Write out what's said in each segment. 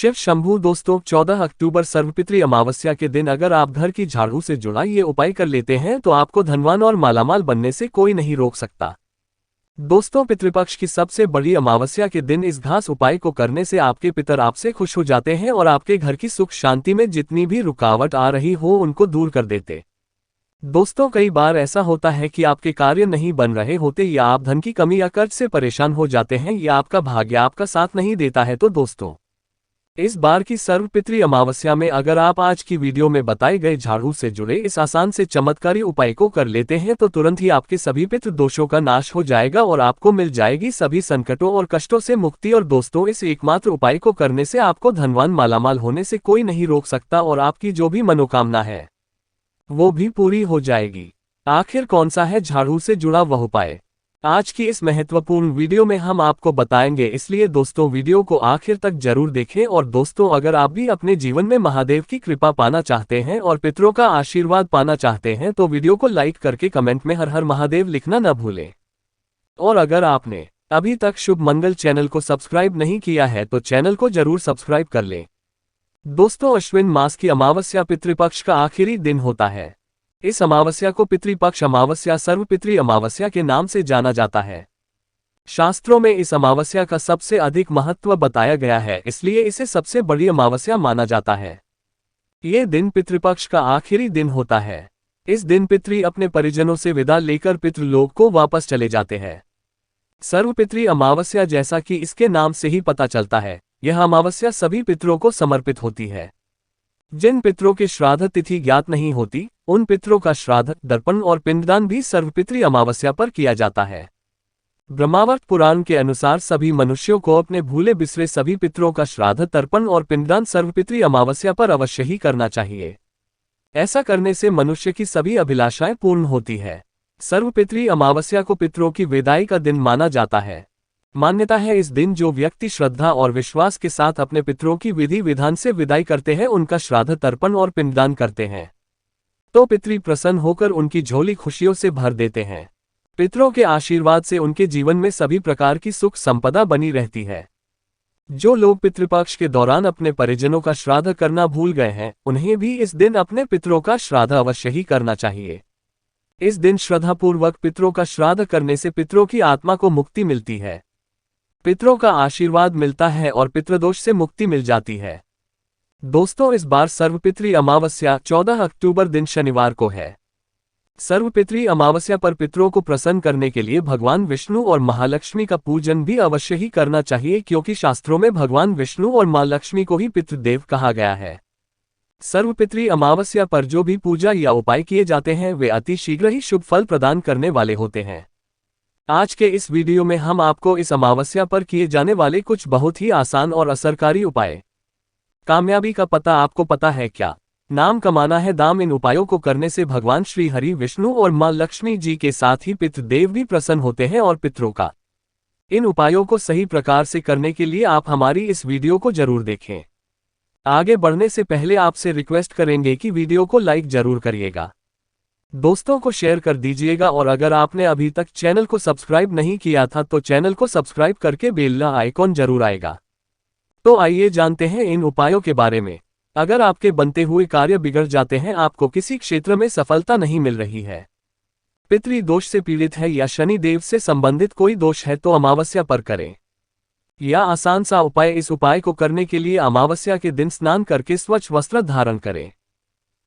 शिव शंभू दोस्तों 14 अक्टूबर सर्वपितृ अमावस्या के दिन अगर आप घर की झाड़ू से जुड़ा ये उपाय कर लेते हैं तो आपको धनवान और मालामाल बनने से कोई नहीं रोक सकता। दोस्तों पितृपक्ष की सबसे बड़ी अमावस्या के दिन इस घास उपाय को करने से आपके पितर आपसे खुश हो जाते हैं और आपके घर की सुख शांति में जितनी भी रुकावट आ रही हो उनको दूर कर देते। दोस्तों कई बार ऐसा होता है कि आपके कार्य नहीं बन रहे होते या आप धन की कमी या कर्ज से परेशान हो जाते हैं या आपका भाग्य आपका साथ नहीं देता है। तो दोस्तों इस बार की सर्वपितृ अमावस्या में अगर आप आज की वीडियो में बताए गए झाड़ू से जुड़े इस आसान से चमत्कारी उपाय को कर लेते हैं तो तुरंत ही आपके सभी पितृ दोषों का नाश हो जाएगा और आपको मिल जाएगी सभी संकटों और कष्टों से मुक्ति। और दोस्तों इस एकमात्र उपाय को करने से आपको धनवान मालामाल होने से कोई नहीं रोक सकता और आपकी जो भी मनोकामना है वो भी पूरी हो जाएगी। आखिर कौन सा है झाड़ू से जुड़ा वह उपाय, आज की इस महत्वपूर्ण वीडियो में हम आपको बताएंगे, इसलिए दोस्तों वीडियो को आखिर तक जरूर देखें। और दोस्तों अगर आप भी अपने जीवन में महादेव की कृपा पाना चाहते हैं और पितरों का आशीर्वाद पाना चाहते हैं तो वीडियो को लाइक करके कमेंट में हर हर महादेव लिखना न भूलें। और अगर आपने अभी तक शुभ मंगल चैनल को सब्सक्राइब नहीं किया है तो चैनल को जरूर सब्सक्राइब कर लें। दोस्तों अश्विन मास की अमावस्या पितृपक्ष का आखिरी दिन होता है। इस अमावस्या को पितृपक्ष अमावस्या सर्वपितृ अमावस्या के नाम से जाना जाता है। शास्त्रों में इस अमावस्या का सबसे अधिक महत्व बताया गया है, इसलिए इसे सबसे बड़ी अमावस्या माना जाता है। ये दिन पितृपक्ष का आखिरी दिन होता है। इस दिन पितृ अपने परिजनों से विदा लेकर पितृलोक को वापस चले जाते हैं। सर्वपितृ अमावस्या जैसा कि इसके नाम से ही पता चलता है, यह अमावस्या सभी पितरों को समर्पित होती है। जिन पितरों की श्राद्ध तिथि ज्ञात नहीं होती उन पितरों का श्राद्ध, दर्पण और पिंडदान भी सर्वपितृ अमावस्या पर किया जाता है। ब्रह्मावर्त पुराण के अनुसार सभी मनुष्यों को अपने भूले बिसरे सभी पितरों का श्राद्ध, तर्पण और पिंडदान सर्वपितृ अमावस्या पर अवश्य ही करना चाहिए। ऐसा करने से मनुष्य की सभी अभिलाषाएं पूर्ण होती है। सर्वपितृ अमावस्या को पितरों की विदाई का दिन माना जाता है। मान्यता है इस दिन जो व्यक्ति श्रद्धा और विश्वास के साथ अपने पितरों की विधि विधान से विदाई करते हैं, उनका श्राद्ध, तर्पण और पिंडदान करते हैं तो पितृ प्रसन्न होकर उनकी झोली खुशियों से भर देते हैं। पितरों के आशीर्वाद से उनके जीवन में सभी प्रकार की सुख संपदा बनी रहती है। जो लोग पितृपक्ष के दौरान अपने परिजनों का श्राद्ध करना भूल गए हैं उन्हें भी इस दिन अपने पितरों का श्राद्ध अवश्य ही करना चाहिए। इस दिन श्रद्धापूर्वक पितरों का श्राद्ध करने से पितरों की आत्मा को मुक्ति मिलती है, पितरों का आशीर्वाद मिलता है और पितृदोष से मुक्ति मिल जाती है। दोस्तों इस बार सर्वपितृ अमावस्या 14 अक्टूबर दिन शनिवार को है। सर्वपितृ अमावस्या पर पितरों को प्रसन्न करने के लिए भगवान विष्णु और महालक्ष्मी का पूजन भी अवश्य ही करना चाहिए, क्योंकि शास्त्रों में भगवान विष्णु और मां लक्ष्मी को ही पितृदेव कहा गया है। सर्वपितृ अमावस्या पर जो भी पूजा या उपाय किए जाते हैं वे अति शीघ्र ही शुभ फल प्रदान करने वाले होते हैं। आज के इस वीडियो में हम आपको इस अमावस्या पर किए जाने वाले कुछ बहुत ही आसान और असरकारी उपाय, कामयाबी का पता आपको पता है क्या? नाम कमाना है दाम। इन उपायों को करने से भगवान श्री हरि विष्णु और मां लक्ष्मी जी के साथ ही पितृदेव भी प्रसन्न होते हैं और पितरों का इन उपायों को सही प्रकार से करने के लिए आप हमारी इस वीडियो को जरूर देखें। आगे बढ़ने से पहले आपसे रिक्वेस्ट करेंगे कि वीडियो को लाइक जरूर करिएगा, दोस्तों को शेयर कर दीजिएगा और अगर आपने अभी तक चैनल को सब्सक्राइब नहीं किया था तो चैनल को सब्सक्राइब करके बेल आइकॉन जरूर आएगा। तो आइए जानते हैं इन उपायों के बारे में। अगर आपके बनते हुए कार्य बिगड़ जाते हैं, आपको किसी क्षेत्र में सफलता नहीं मिल रही है, पितृ दोष से पीड़ित है या शनि देव से संबंधित कोई दोष है तो अमावस्या पर करें यह आसान सा उपाय। इस उपाय को करने के लिए अमावस्या के दिन स्नान करके स्वच्छ वस्त्र धारण करें।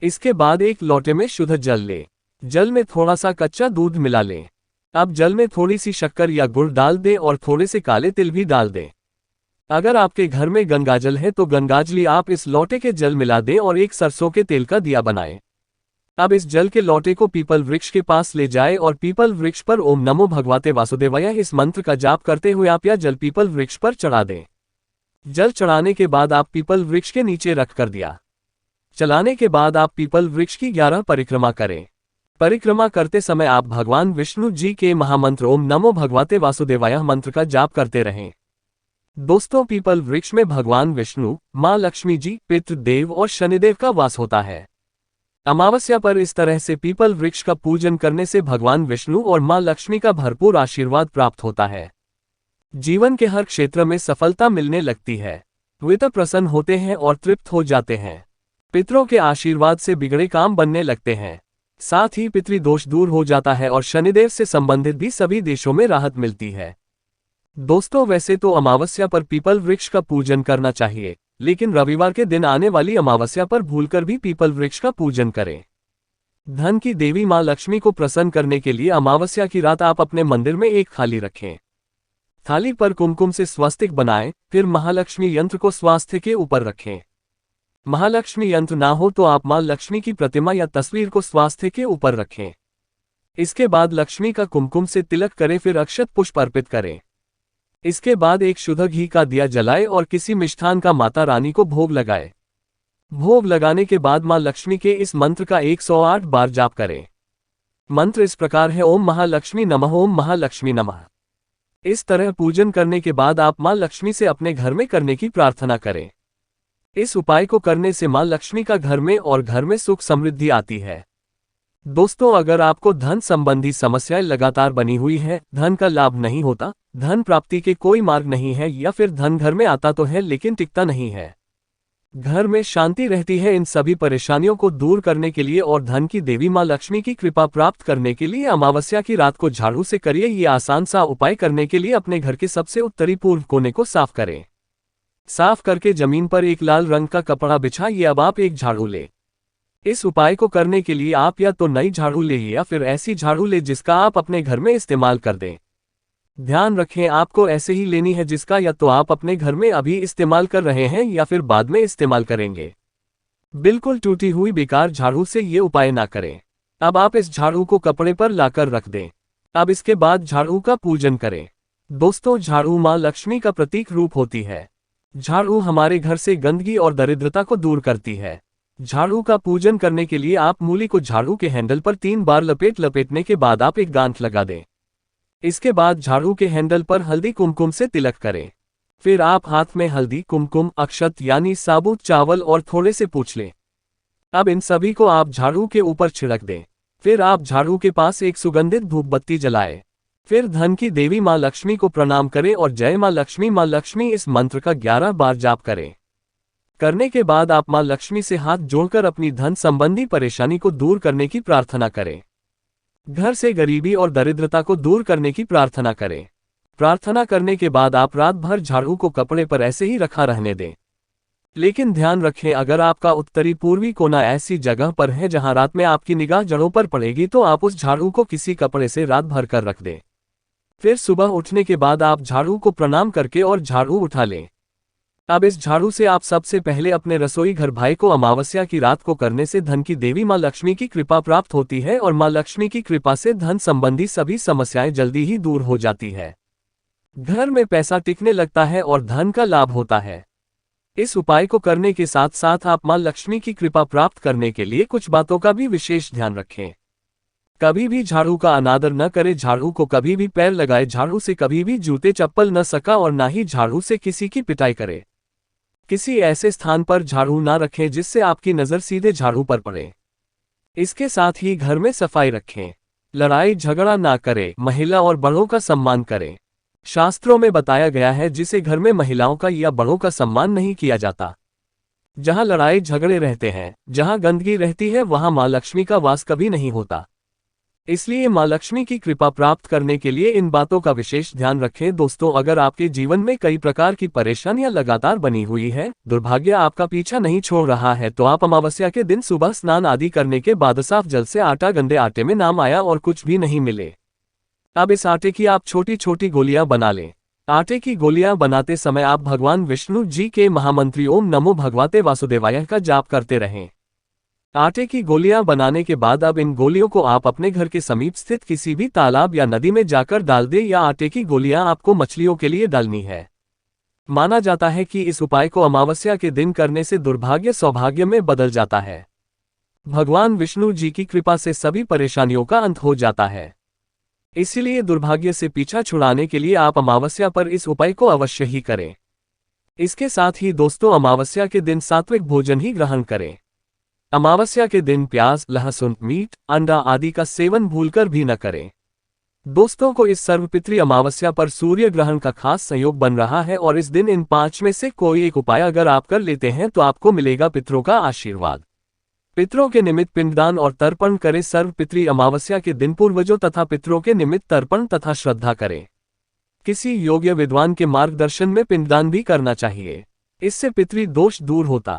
इसके बाद एक लोटे में शुद्ध जल लें। जल में थोड़ा सा कच्चा दूध मिला लें। अब जल में थोड़ी सी शक्कर या गुड़ डाल दें और थोड़े से काले तिल भी डाल दें। अगर आपके घर में गंगाजल है तो गंगाजली आप इस लोटे के जल मिला दें और एक सरसों के तेल का दिया बनाएं। अब इस जल के लोटे को पीपल वृक्ष के पास ले जाएं और पीपल वृक्ष पर ओम नमो भगवते वासुदेवाय इस मंत्र का जाप करते हुए आप यह जल पीपल वृक्ष पर चढ़ा दें। जल चढ़ाने के बाद आप पीपल वृक्ष के नीचे रखकर दिया चलाने के बाद आप पीपल वृक्ष की 11 परिक्रमा करें। परिक्रमा करते समय आप भगवान विष्णु जी के महामंत्र ओम नमो भगवते वासुदेवाय मंत्र का जाप करते रहें। दोस्तों पीपल वृक्ष में भगवान विष्णु, मां लक्ष्मी जी, पितृदेव और शनिदेव का वास होता है। अमावस्या पर इस तरह से पीपल वृक्ष का पूजन करने से भगवान विष्णु और मां लक्ष्मी का भरपूर आशीर्वाद प्राप्त होता है। जीवन के हर क्षेत्र में सफलता मिलने लगती है। पितर प्रसन्न होते हैं और तृप्त हो जाते हैं। पितरों के आशीर्वाद से बिगड़े काम बनने लगते हैं। साथ ही पितृदोष दूर हो जाता है और शनिदेव से संबंधित भी सभी देशों में राहत मिलती है। दोस्तों, वैसे तो अमावस्या पर पीपल वृक्ष का पूजन करना चाहिए, लेकिन रविवार के दिन आने वाली अमावस्या पर भूलकर भी पीपल वृक्ष का पूजन करें। धन की देवी मां लक्ष्मी को प्रसन्न करने के लिए अमावस्या की रात आप अपने मंदिर में एक थाली रखें। थाली पर कुमकुम से स्वस्तिक बनाएं, फिर महालक्ष्मी यंत्र को स्वास्थ्य के ऊपर रखें। महालक्ष्मी यंत्र ना हो तो आप मां लक्ष्मी की प्रतिमा या तस्वीर को स्वास्थ्य के ऊपर रखें। इसके बाद लक्ष्मी का कुमकुम से तिलक करें, फिर अक्षत पुष्प अर्पित करें। इसके बाद एक शुद्ध घी का दिया जलाए और किसी मिष्ठान का माता रानी को भोग लगाए। भोग लगाने के बाद मां लक्ष्मी के इस मंत्र का 108 बार जाप करें। मंत्र इस प्रकार है: ओम महालक्ष्मी नमः, ओम महालक्ष्मी नमः। इस तरह पूजन करने के बाद आप मां लक्ष्मी से अपने घर में करने की प्रार्थना करें। इस उपाय को करने से मां लक्ष्मी का घर में और घर में सुख समृद्धि आती है। दोस्तों, अगर आपको धन संबंधी समस्याएं लगातार बनी हुई है, धन का लाभ नहीं होता, धन प्राप्ति के कोई मार्ग नहीं है, या फिर धन घर में आता तो है लेकिन टिकता नहीं है, घर में शांति रहती है, इन सभी परेशानियों को दूर करने के लिए और धन की देवी मां लक्ष्मी की कृपा प्राप्त करने के लिए अमावस्या की रात को झाड़ू से करिए ये आसान सा उपाय। करने के लिए अपने घर के सबसे उत्तरी पूर्व कोने को साफ करें। साफ करके जमीन पर एक लाल रंग का कपड़ा बिछाइए। अब आप एक झाड़ू ले। इस उपाय को करने के लिए आप या तो नई झाड़ू ले या फिर ऐसी झाड़ू ले जिसका आप अपने घर में इस्तेमाल कर दें। ध्यान रखें, आपको ऐसे ही लेनी है जिसका या तो आप अपने घर में अभी इस्तेमाल कर रहे हैं या फिर बाद में इस्तेमाल करेंगे। बिल्कुल टूटी हुई बेकार झाड़ू से ये उपाय ना करें। अब आप इस झाड़ू को कपड़े पर लाकर रख दें। अब इसके बाद झाड़ू का पूजन करें। दोस्तों, झाड़ू मां लक्ष्मी का प्रतीक रूप होती है। झाड़ू हमारे घर से गंदगी और दरिद्रता को दूर करती है। झाड़ू का पूजन करने के लिए आप मूली को झाड़ू के हैंडल पर 3 बार लपेटने के बाद आप एक गांठ लगा दें। इसके बाद झाड़ू के हैंडल पर हल्दी कुमकुम से तिलक करें। फिर आप हाथ में हल्दी, कुमकुम, अक्षत यानी साबुत चावल और थोड़े से पूछ लें। अब इन सभी को आप झाड़ू के ऊपर छिड़क दें। फिर आप झाड़ू के पास एक सुगंधित धूप बत्ती जलाएं। फिर धन की देवी मां लक्ष्मी को प्रणाम करें और जय मां लक्ष्मी इस मंत्र का 11 बार जाप करें। करने के बाद आप मां लक्ष्मी से हाथ जोड़कर अपनी धन संबंधी परेशानी को दूर करने की प्रार्थना करें। घर से गरीबी और दरिद्रता को दूर करने की प्रार्थना करें। प्रार्थना करने के बाद आप रात भर झाड़ू को कपड़े पर ऐसे ही रखा रहने दें। लेकिन ध्यान रखें, अगर आपका उत्तरी पूर्वी कोना ऐसी जगह पर है जहां रात में आपकी निगाह जड़ों पर पड़ेगी तो आप उस झाड़ू को किसी कपड़े से रात भर कर रख दें। फिर सुबह उठने के बाद आप झाड़ू को प्रणाम करके और झाड़ू उठा लें। अब इस झाड़ू से आप सबसे पहले अपने रसोई घर भाई को अमावस्या की रात को करने से धन की देवी मां लक्ष्मी की कृपा प्राप्त होती है और मां लक्ष्मी की कृपा से धन संबंधी सभी समस्याएं जल्दी ही दूर हो जाती है। घर में पैसा टिकने लगता है और धन का लाभ होता है। इस उपाय को करने के साथ साथ आप मां लक्ष्मी की कृपा प्राप्त करने के लिए कुछ बातों का भी विशेष ध्यान रखें। कभी भी झाड़ू का अनादर न करें, झाड़ू को कभी भी पैर लगाए, झाड़ू से कभी भी जूते चप्पल न सका और ना ही झाड़ू से किसी की पिटाई करे। किसी ऐसे स्थान पर झाड़ू ना रखें जिससे आपकी नजर सीधे झाड़ू पर पड़े। इसके साथ ही घर में सफाई रखें। लड़ाई झगड़ा ना करें, महिला और बड़ों का सम्मान करें। शास्त्रों में बताया गया है जिसे घर में महिलाओं का या बड़ों का सम्मान नहीं किया जाता। जहां लड़ाई झगड़े रहते हैं, जहां गंदगी रहती है, वहां मां लक्ष्मी का वास कभी नहीं होता। इसलिए मां लक्ष्मी की कृपा प्राप्त करने के लिए इन बातों का विशेष ध्यान रखें। दोस्तों, अगर आपके जीवन में कई प्रकार की परेशानियां लगातार बनी हुई है, दुर्भाग्य आपका पीछा नहीं छोड़ रहा है, तो आप अमावस्या के दिन सुबह स्नान आदि करने के बाद साफ जल से आटा, गंदे आटे में नाम आया और कुछ भी नहीं मिले, अब इस आटे की आप छोटी छोटी गोलियां बना लें। आटे की गोलियां बनाते समय आप भगवान विष्णु जी के महामंत्री ओम नमो भगवते वासुदेवाय का जाप करते रहें। आटे की गोलियां बनाने के बाद अब इन गोलियों को आप अपने घर के समीप स्थित किसी भी तालाब या नदी में जाकर डाल दें, या आटे की गोलियां आपको मछलियों के लिए डालनी है। माना जाता है कि इस उपाय को अमावस्या के दिन करने से दुर्भाग्य सौभाग्य में बदल जाता है। भगवान विष्णु जी की कृपा से सभी परेशानियों का अंत हो जाता है। इसलिए दुर्भाग्य से पीछा छुड़ाने के लिए आप अमावस्या पर इस उपाय को अवश्य ही करें। इसके साथ ही दोस्तों, अमावस्या के दिन सात्विक भोजन ही ग्रहण करें। अमावस्या के दिन प्याज, लहसुन, मीट, अंडा आदि का सेवन भूलकर भी न करें। दोस्तों को इस सर्वपितृ अमावस्या पर सूर्य ग्रहण का खास संयोग बन रहा है और इस दिन इन 5 में से कोई एक उपाय अगर आप कर लेते हैं तो आपको मिलेगा पितरों का आशीर्वाद। पितरों के निमित्त पिंडदान और तर्पण करें। सर्वपितृ अमावस्या के दिन पूर्वजों तथा पितरों के निमित्त तर्पण तथा श्रद्धा करें। किसी योग्य विद्वान के मार्गदर्शन में पिंडदान भी करना चाहिए। इससे पितृ दोष दूर होता